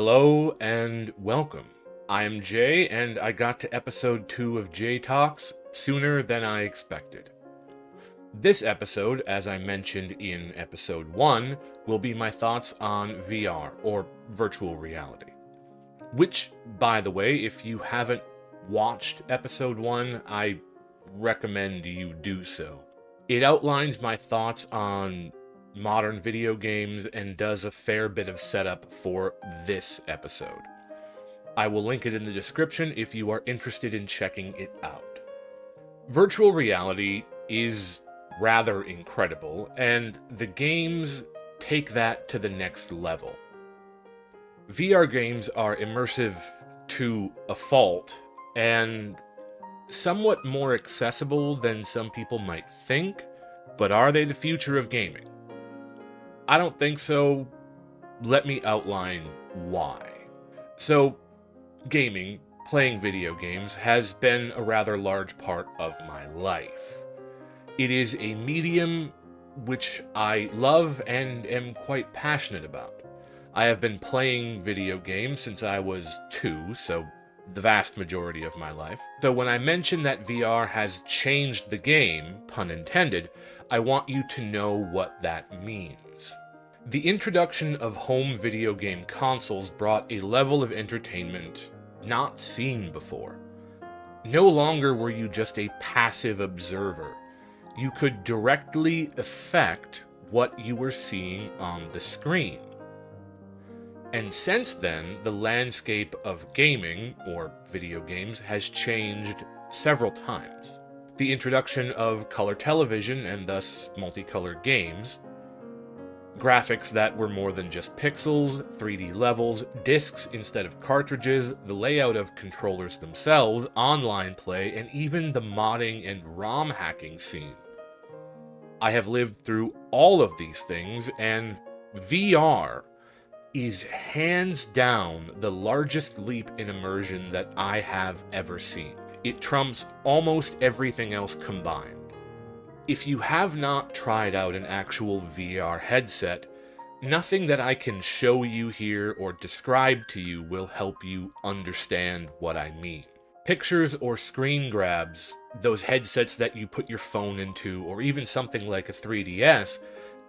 Hello and welcome. I am Jay, and I got to episode 2 of Jay Talks sooner than I expected. This episode, as I mentioned in episode 1, will be my thoughts on VR, or virtual reality. Which, by the way, if you haven't watched episode 1, I recommend you do so. It outlines my thoughts on modern video games and does a fair bit of setup for this episode. I will link it in the description if you are interested in checking it out. Virtual reality is rather incredible, and the games take that to the next level. VR games are immersive to a fault, and somewhat more accessible than some people might think, but are they the future of gaming? I don't think so. Let me outline why. So, gaming, playing video games, has been a rather large part of my life. It is a medium which I love and am quite passionate about. I have been playing video games since I was 2, so the vast majority of my life. So when I mention that VR has changed the game, pun intended, I want you to know what that means. The introduction of home video game consoles brought a level of entertainment not seen before. No longer were you just a passive observer. You could directly affect what you were seeing on the screen. And since then, the landscape of gaming, or video games, has changed several times. The introduction of color television and thus multicolored games, graphics that were more than just pixels, 3D levels, discs instead of cartridges, the layout of controllers themselves, online play, and even the modding and ROM hacking scene. I have lived through all of these things, and VR is hands down the largest leap in immersion that I have ever seen. It trumps almost everything else combined. If you have not tried out an actual VR headset, nothing that I can show you here or describe to you will help you understand what I mean. Pictures or screen grabs, those headsets that you put your phone into, or even something like a 3DS,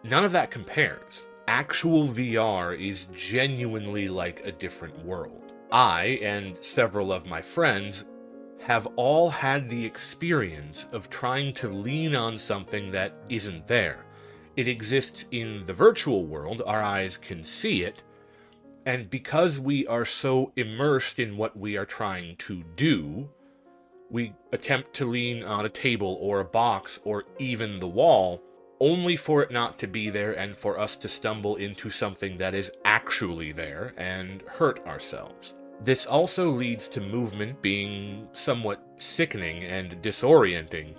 none of that compares. Actual VR is genuinely like a different world. I, and several of my friends, have all had the experience of trying to lean on something that isn't there. It exists in the virtual world, our eyes can see it, and because we are so immersed in what we are trying to do, we attempt to lean on a table or a box or even the wall, only for it not to be there and for us to stumble into something that is actually there and hurt ourselves. This also leads to movement being somewhat sickening and disorienting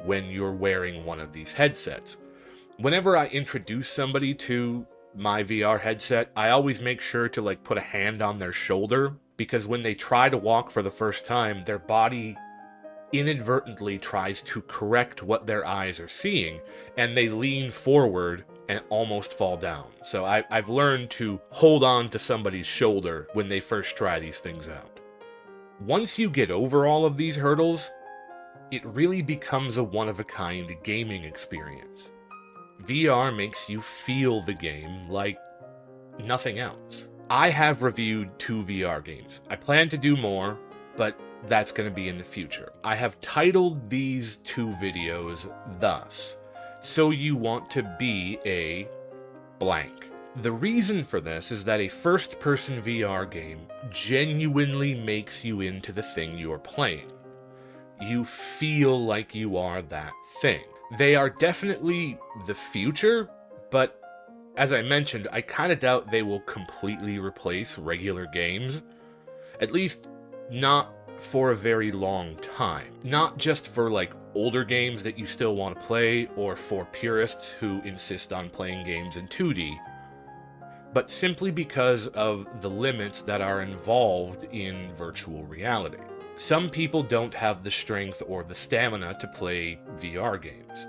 when you're wearing one of these headsets. Whenever I introduce somebody to my VR headset, I always make sure to put a hand on their shoulder, because when they try to walk for the first time, their body inadvertently tries to correct what their eyes are seeing, and they lean forward and almost fall down. So I've learned to hold on to somebody's shoulder when they first try these things out. Once you get over all of these hurdles, it really becomes a one-of-a-kind gaming experience. VR makes you feel the game like nothing else. I have reviewed 2 VR games. I plan to do more, but that's going to be in the future. I have titled these 2 videos thus: So You Want to Be a Blank. The reason for this is that a first-person VR game genuinely makes you into the thing you're playing. You feel like you are that thing. They are definitely the future, but as I mentioned, I kind of doubt they will completely replace regular games. At least not for a very long time. Not just for older games that you still want to play, or for purists who insist on playing games in 2D, but simply because of the limits that are involved in virtual reality. Some people don't have the strength or the stamina to play VR games.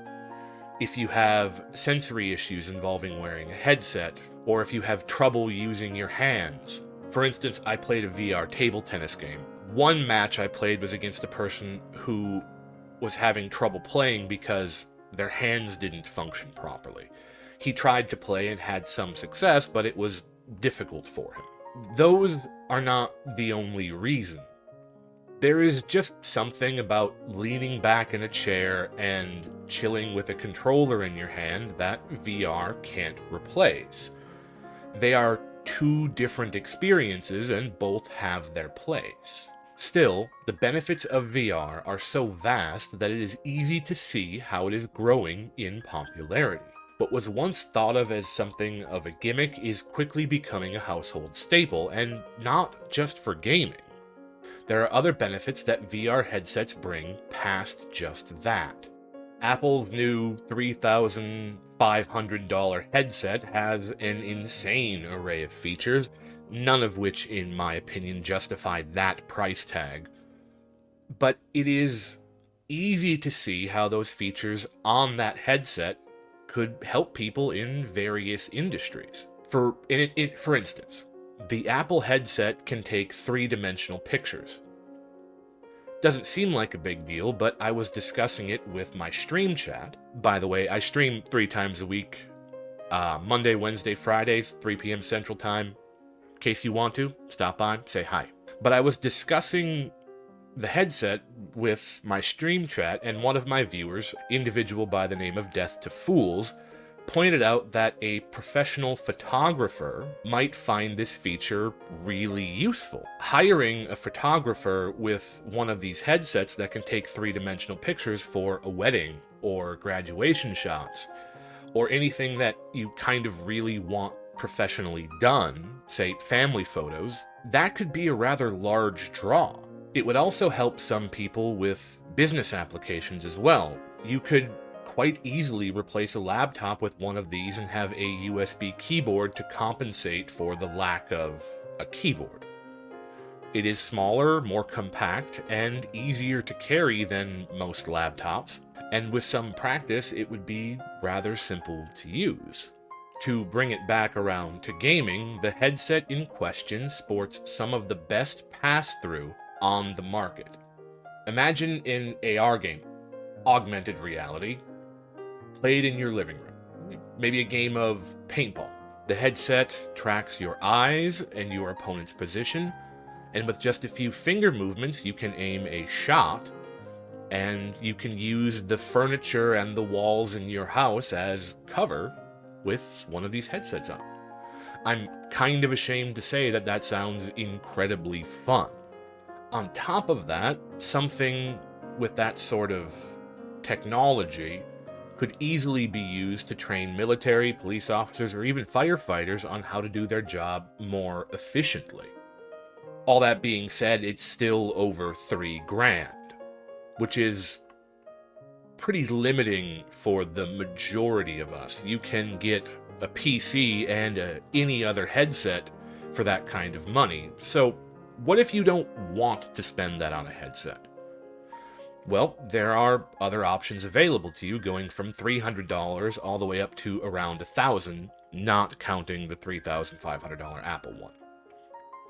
If you have sensory issues involving wearing a headset, or if you have trouble using your hands, For instance, I played a VR table tennis game. One match I played was against a person who was having trouble playing because their hands didn't function properly. He tried to play and had some success, but it was difficult for him. Those are not the only reason. There is just something about leaning back in a chair and chilling with a controller in your hand that VR can't replace. They are two different experiences and both have their place. Still, the benefits of VR are so vast that it is easy to see how it is growing in popularity. What was once thought of as something of a gimmick is quickly becoming a household staple, and not just for gaming. There are other benefits that VR headsets bring past just that. Apple's new $3,500 headset has an insane array of features, none of which, in my opinion, justify that price tag. But it is easy to see how those features on that headset could help people in various industries. For instance, the Apple headset can take three-dimensional pictures. Doesn't seem like a big deal, but I was discussing it with my stream chat. By the way, I stream 3 times a week. Monday, Wednesday, Fridays, 3 p.m. Central Time. In case you want to, stop by, say hi. But I was discussing the headset with my stream chat, and one of my viewers, individual by the name of Death to Fools, pointed out that a professional photographer might find this feature really useful. Hiring a photographer with one of these headsets that can take three-dimensional pictures for a wedding or graduation shots, or anything that you kind of really want professionally done, say family photos, that could be a rather large draw. It would also help some people with business applications as well. You could quite easily replace a laptop with one of these and have a USB keyboard to compensate for the lack of a keyboard. It is smaller, more compact, and easier to carry than most laptops, and with some practice it would be rather simple to use. To bring it back around to gaming, the headset in question sports some of the best pass-through on the market. Imagine an AR game, augmented reality, played in your living room. Maybe a game of paintball. The headset tracks your eyes and your opponent's position, and with just a few finger movements you can aim a shot, and you can use the furniture and the walls in your house as cover with one of these headsets on. I'm kind of ashamed to say that that sounds incredibly fun. On top of that, something with that sort of technology could easily be used to train military, police officers, or even firefighters on how to do their job more efficiently. All that being said, it's still over $3,000, which is pretty limiting for the majority of us. You can get a PC and any other headset for that kind of money. So what if you don't want to spend that on a headset? Well, there are other options available to you, going from $300 all the way up to around $1,000, not counting the $3,500 Apple one.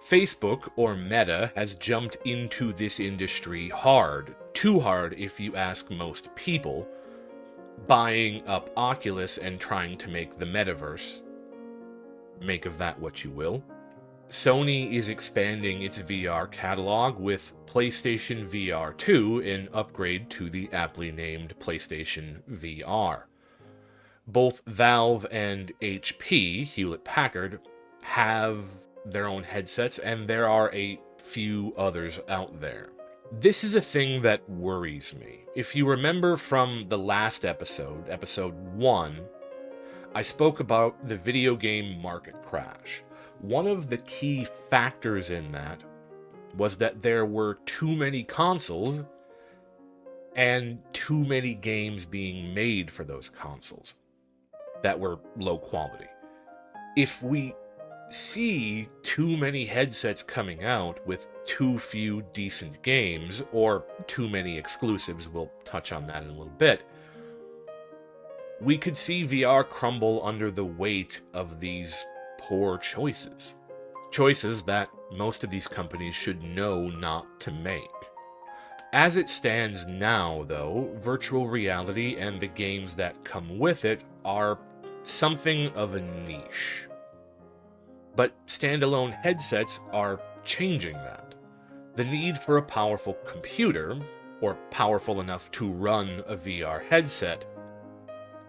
Facebook, or Meta, has jumped into this industry hard, too hard if you ask most people, buying up Oculus and trying to make the metaverse. Make of that what you will. Sony is expanding its VR catalog with PlayStation VR 2, an upgrade to the aptly named PlayStation VR. Both Valve and HP, Hewlett-Packard, have their own headsets, and there are a few others out there. This is a thing that worries me. If you remember from the last episode, episode 1, I spoke about the video game market crash. One of the key factors in that was that there were too many consoles and too many games being made for those consoles that were low quality. If we see too many headsets coming out with too few decent games, or too many exclusives, we'll touch on that in a little bit, we could see VR crumble under the weight of these poor choices. Choices that most of these companies should know not to make. As it stands now, though, virtual reality and the games that come with it are something of a niche. But standalone headsets are changing that. The need for a powerful computer, or powerful enough to run a VR headset,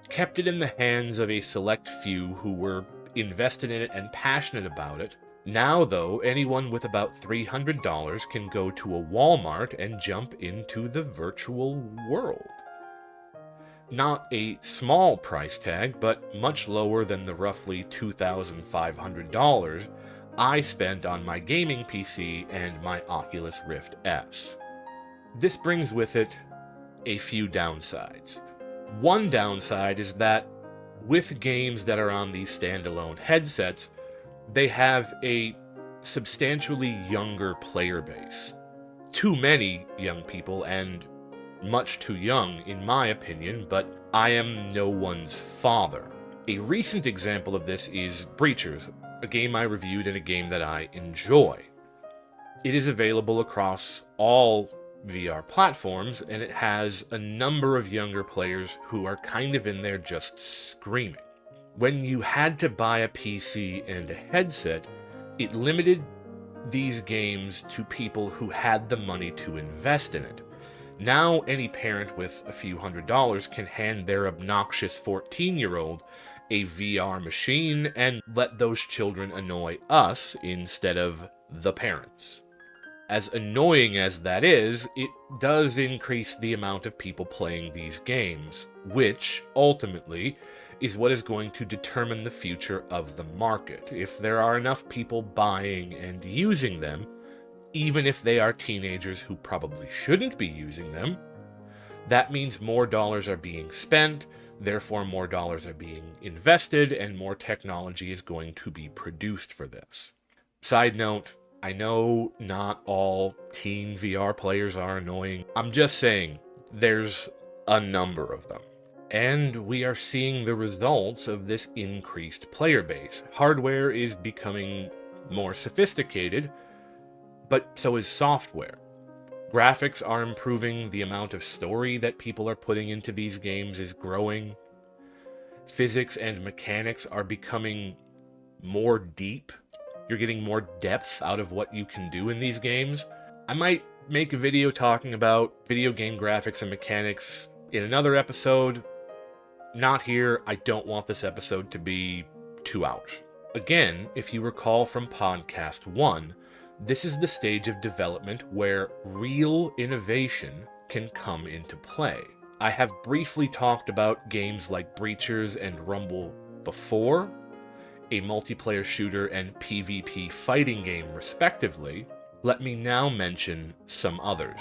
kept it in the hands of a select few who were invested in it and passionate about it. Now, though, anyone with about $300 can go to a Walmart and jump into the virtual world. Not a small price tag, but much lower than the roughly $2,500 I spent on my gaming PC and my Oculus Rift S. This brings with it a few downsides. One downside is that with games that are on these standalone headsets, they have a substantially younger player base. Too many young people, and much too young in my opinion, but I am no one's father. A recent example of this is Breachers, a game I reviewed and a game that I enjoy. It is available across all VR platforms, and it has a number of younger players who are kind of in there just screaming. When you had to buy a PC and a headset, it limited these games to people who had the money to invest in it. Now, any parent with a few $100s can hand their obnoxious 14-year-old a VR machine and let those children annoy us instead of the parents. As annoying as that is, it does increase the amount of people playing these games, which, ultimately, is what is going to determine the future of the market. If there are enough people buying and using them, even if they are teenagers who probably shouldn't be using them, that means more dollars are being spent, therefore more dollars are being invested, and more technology is going to be produced for this. Side note, I know not all teen VR players are annoying. I'm just saying, there's a number of them. And we are seeing the results of this increased player base. Hardware is becoming more sophisticated, but so is software. Graphics are improving, the amount of story that people are putting into these games is growing. Physics and mechanics are becoming more deep. You're getting more depth out of what you can do in these games. I might make a video talking about video game graphics and mechanics in another episode. Not here. I don't want this episode to be 2 hours. Again, if you recall from podcast 1, this is the stage of development where real innovation can come into play. I have briefly talked about games like Breachers and Rumble before, a multiplayer shooter and PvP fighting game respectively. Let me now mention some others.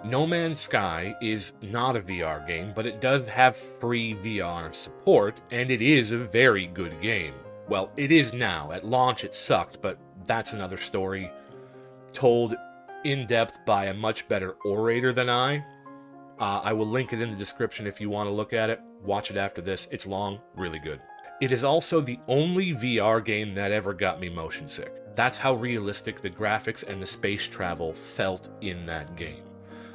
No Man's Sky is not a VR game, but it does have free VR support, and it is a very good game. Well, it is now. At launch it sucked, but that's another story, told in depth by a much better orator than I. I will link it in the description if you want to look at it. Watch it after this. It's long, really good. It is also the only VR game that ever got me motion sick. That's how realistic the graphics and the space travel felt in that game.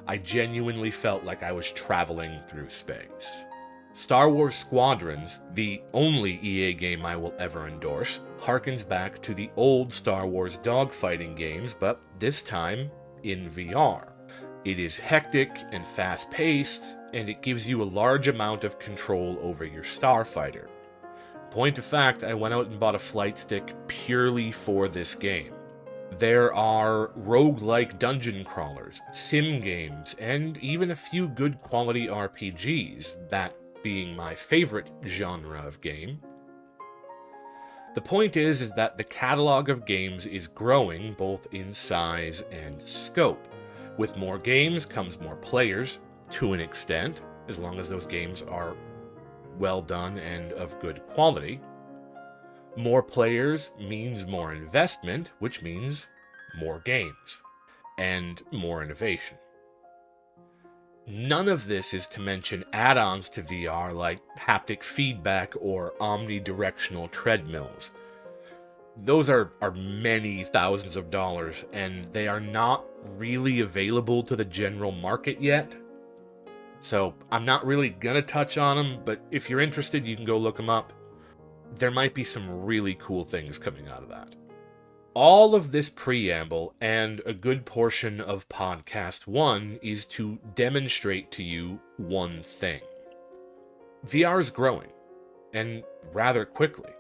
I genuinely felt like I was traveling through space. Star Wars Squadrons, the only EA game I will ever endorse, harkens back to the old Star Wars dogfighting games, but this time in VR. It is hectic and fast-paced, and it gives you a large amount of control over your starfighter. Point of fact, I went out and bought a flight stick purely for this game. There are roguelike dungeon crawlers, sim games, and even a few good quality RPGs, that being my favorite genre of game. The point is that the catalog of games is growing both in size and scope. With more games comes more players, to an extent, as long as those games are well done and of good quality. More players means more investment, which means more games and more innovation. None of this is to mention add-ons to VR like haptic feedback or omnidirectional treadmills. those are many thousands of dollars, and they are not really available to the general market yet. So I'm not really gonna touch on them, but if you're interested, you can go look them up. There might be some really cool things coming out of that. All of this preamble and a good portion of podcast 1 is to demonstrate to you one thing. VR is growing, and rather quickly.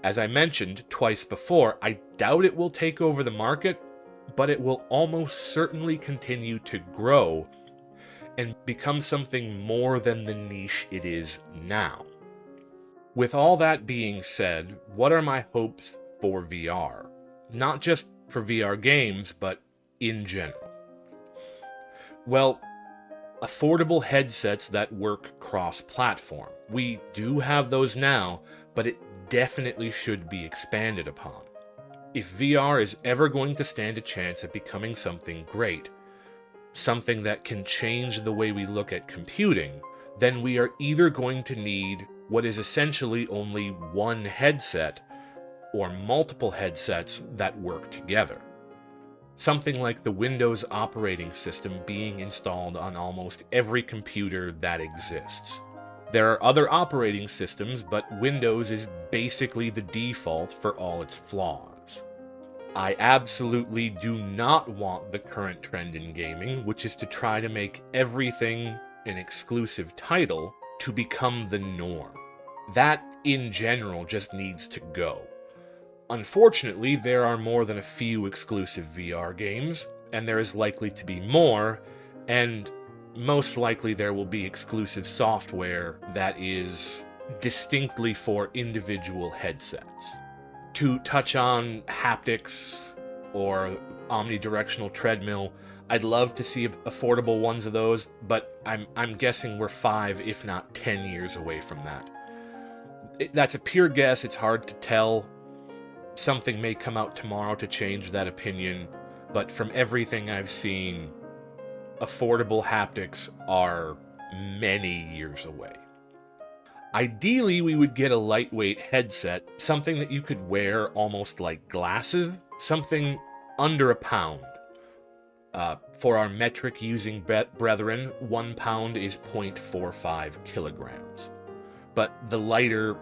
As I mentioned twice before, I doubt it will take over the market, but it will almost certainly continue to grow and become something more than the niche it is now. With all that being said, what are my hopes for VR? Not just for VR games, but in general. Well, affordable headsets that work cross-platform. We do have those now, but it definitely should be expanded upon. If VR is ever going to stand a chance at becoming something great, something that can change the way we look at computing, then we are either going to need what is essentially only one headset or multiple headsets that work together. Something like the Windows operating system being installed on almost every computer that exists. There are other operating systems, but Windows is basically the default for all its flaws. I absolutely do not want the current trend in gaming, which is to try to make everything an exclusive title, to become the norm. That, in general, just needs to go. Unfortunately, there are more than a few exclusive VR games, and there is likely to be more, and most likely there will be exclusive software that is distinctly for individual headsets. To touch on haptics or omnidirectional treadmill, I'd love to see affordable ones of those, but I'm guessing we're 5, if not 10 years away from that. That's a pure guess, it's hard to tell. Something may come out tomorrow to change that opinion, but from everything I've seen, affordable haptics are many years away. Ideally, we would get a lightweight headset, something that you could wear almost like glasses, something under a pound. For our metric-using brethren, 1 pound is 0.45 kilograms. But the lighter,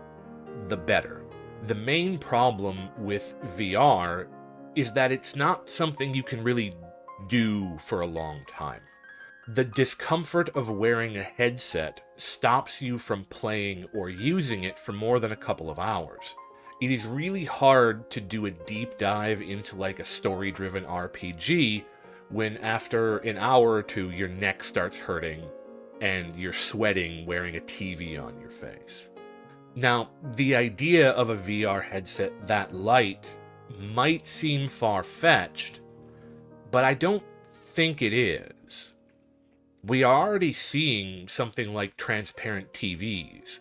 the better. The main problem with VR is that it's not something you can really do for a long time. The discomfort of wearing a headset stops you from playing or using it for more than a couple of hours. It is really hard to do a deep dive into like a story-driven RPG when after an hour or two your neck starts hurting and you're sweating wearing a TV on your face. Now, the idea of a VR headset that light might seem far-fetched, but I don't think it is. We are already seeing something like transparent TVs.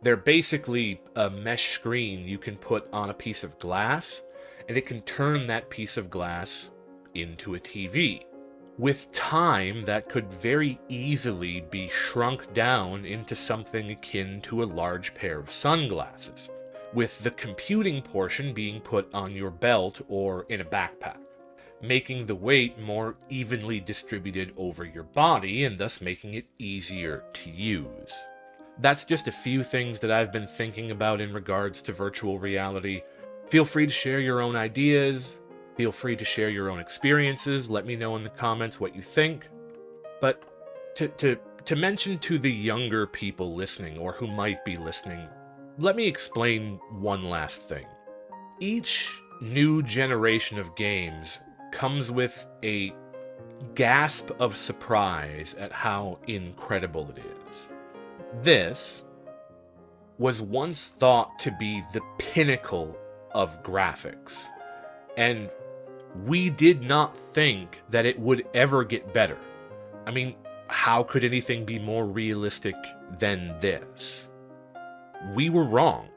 They're basically a mesh screen you can put on a piece of glass, and it can turn that piece of glass into a TV. With time, that could very easily be shrunk down into something akin to a large pair of sunglasses, with the computing portion being put on your belt or in a backpack, making the weight more evenly distributed over your body and thus making it easier to use. That's just a few things that I've been thinking about in regards to virtual reality. Feel free to share your own ideas. Feel free to share your own experiences. Let me know in the comments what you think. But to mention to the younger people listening, or who might be listening, let me explain one last thing. Each new generation of games comes with a gasp of surprise at how incredible it is. This was once thought to be the pinnacle of graphics, and we did not think that it would ever get better. I mean, how could anything be more realistic than this? We were wrong.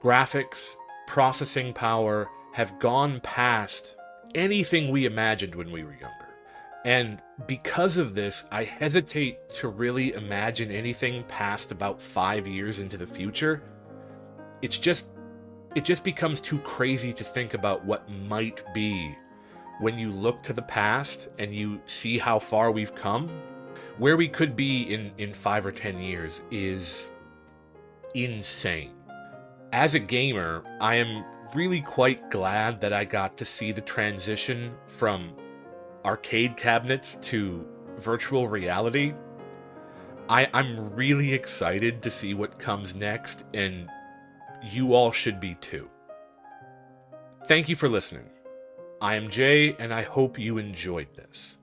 Graphics, processing power have gone past anything we imagined when we were younger. And because of this, I hesitate to really imagine anything past about 5 years into the future. It's just it just becomes too crazy to think about what might be when you look to the past and you see how far we've come. Where we could be in 5 or 10 years is insane. As a gamer, I am really quite glad that I got to see the transition from arcade cabinets to virtual reality. I'm really excited to see what comes next, and you all should be too. Thank you for listening. I am Jay, and I hope you enjoyed this.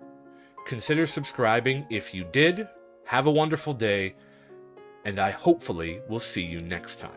Consider subscribing if you did. Have a wonderful day, and I hopefully will see you next time.